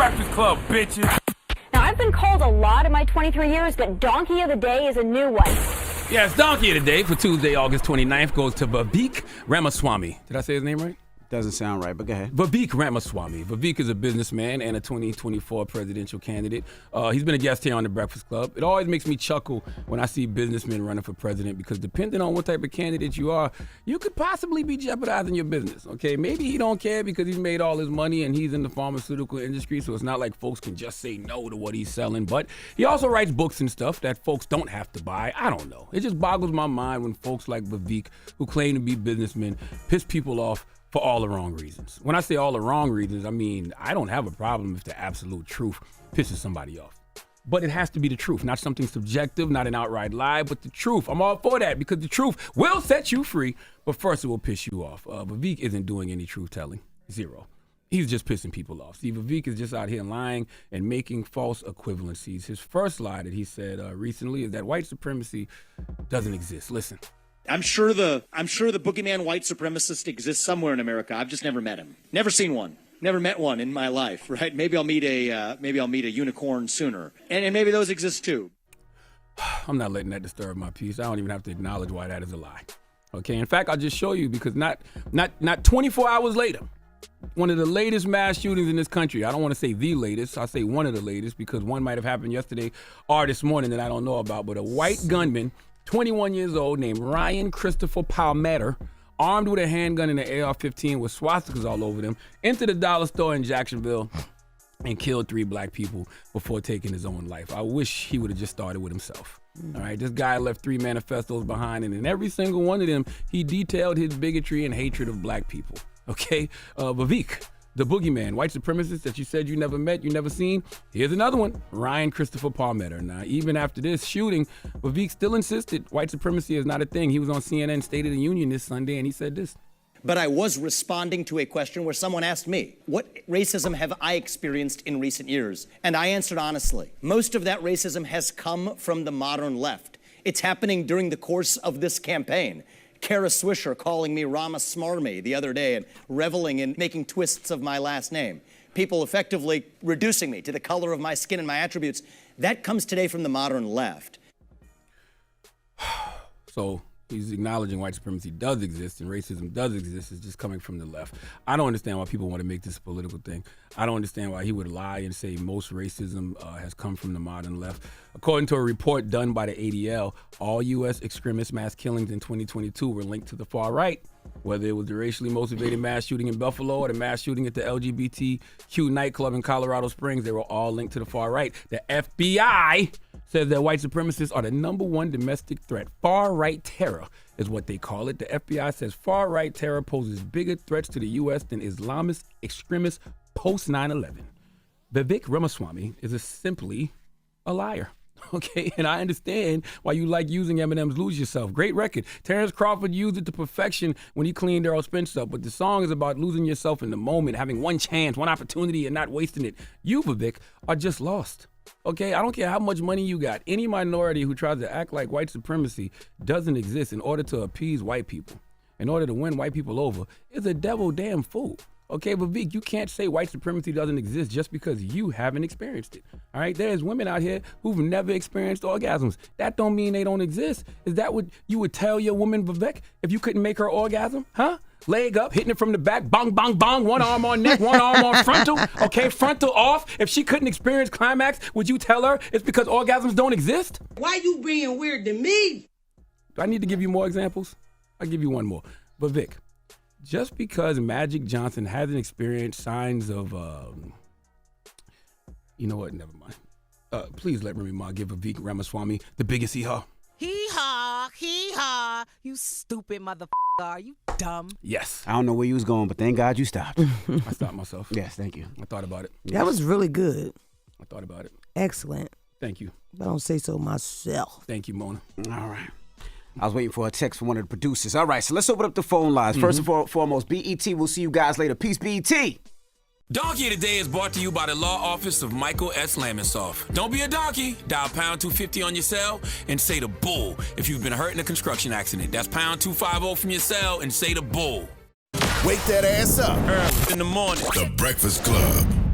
Breakfast Club, bitches. Now, I've been called a lot in my 23 years, but Donkey of the Day is a new one. Yes, Donkey of the Day for Tuesday, August 29th goes to Vivek Ramaswamy. Did I say his name right? Doesn't sound right, but go ahead. Vivek Ramaswamy. Vivek is a businessman and a 2024 presidential candidate. He's been a guest here on The Breakfast Club. It always makes me chuckle when I see businessmen running for president because depending on what type of candidate you are, you could possibly be jeopardizing your business, okay? Maybe he don't care because he's made all his money and he's in the pharmaceutical industry, so it's not like folks can just say no to what he's selling. But he also writes books and stuff that folks don't have to buy. I don't know. It just boggles my mind when folks like Vivek, who claim to be businessmen, piss people off for all the wrong reasons. When I say all the wrong reasons, I mean, I don't have a problem if the absolute truth pisses somebody off. But it has to be the truth, not something subjective, not an outright lie, but the truth. I'm all for that because the truth will set you free, but first it will piss you off. Vivek isn't doing any truth-telling, zero. He's just pissing people off. See, Vivek is just out here lying and making false equivalencies. His first lie that he said recently is that white supremacy doesn't exist. Listen. I'm sure the Boogeyman white supremacist exists somewhere in America. I've just never met him. Never seen one. Never met one in my life, right? Maybe I'll meet a unicorn sooner. And maybe those exist too. I'm not letting that disturb my peace. I don't even have to acknowledge why that is a lie. Okay, in fact, I'll just show you because not 24 hours later, one of the latest mass shootings in this country. I don't want to say the latest. I'll say one of the latest because one might have happened yesterday or this morning that I don't know about. But a white gunman, 21 years old, named Ryan Christopher Palmetto, armed with a handgun and an AR-15 with swastikas all over them, entered a dollar store in Jacksonville and killed 3 black people before taking his own life. I wish he would have just started with himself. All right, this guy left 3 manifestos behind, and in every single one of them, he detailed his bigotry and hatred of black people. Okay, Vivek, the Boogeyman, white supremacist that you said you never met, you never seen. Here's another one, Ryan Christopher Palmetto. Now, even after this shooting, Vivek still insisted white supremacy is not a thing. He was on CNN State of the Union this Sunday, and he said this. But I was responding to a question where someone asked me, what racism have I experienced in recent years? And I answered honestly. Most of that racism has come from the modern left. It's happening during the course of this campaign. Kara Swisher calling me Ramaswamy the other day and reveling in making twists of my last name. People effectively reducing me to the color of my skin and my attributes. That comes today from the modern left. So he's acknowledging white supremacy does exist and racism does exist. It's just coming from the left. I don't understand why people want to make this a political thing. I don't understand why he would lie and say most racism has come from the modern left. According to a report done by the ADL, all U.S. extremist mass killings in 2022 were linked to the far right. Whether it was the racially motivated mass shooting in Buffalo or the mass shooting at the LGBTQ nightclub in Colorado Springs, they were all linked to the far right. The FBI says that white supremacists are the #1 domestic threat. Far-right terror is what they call it. The FBI says far-right terror poses bigger threats to the U.S. than Islamist extremists post 9/11. Vivek Ramaswamy is simply a liar. Okay, and I understand why you like using Eminem's Lose Yourself. Great record. Terrence Crawford used it to perfection when he cleaned Errol Spence up, but the song is about losing yourself in the moment, having one chance, one opportunity, and not wasting it. You, Vivek, are just lost. Okay, I don't care how much money you got. Any minority who tries to act like white supremacy doesn't exist in order to appease white people, in order to win white people over, is a devil damn fool. Okay, Vivek, you can't say white supremacy doesn't exist just because you haven't experienced it. All right, there's women out here who've never experienced orgasms. That don't mean they don't exist. Is that what you would tell your woman, Vivek, if you couldn't make her orgasm? Huh? Leg up, hitting it from the back, bong, bong, bong, one arm on neck, one arm on frontal. Okay, frontal off. If she couldn't experience climax, would you tell her it's because orgasms don't exist? Why you being weird to me? Do I need to give you more examples? I'll give you one more. Vivek, just because Magic Johnson hasn't experienced signs of, you know what, never mind. Please let Remy Ma give Vivek Ramaswamy the biggest hee-haw. Hee-haw, you stupid motherfucker. Are you dumb? Yes. I don't know where you was going, but thank God you stopped. I stopped myself. Yes, thank you. I thought about it. That was really good. I thought about it. Excellent. Thank you. I don't say so myself. Thank you, Mona. All right. I was waiting for a text from one of the producers. All right, so let's open up the phone lines. First and foremost, BET. We'll see you guys later. Peace, BET. Donkey of the Day is brought to you by the law office of Michael S. Lamonsoff. Don't be a donkey. Dial pound 250 on your cell and say the bull if you've been hurt in a construction accident. That's pound 250 from your cell and say the bull. Wake that ass up. Early in the morning. The Breakfast Club.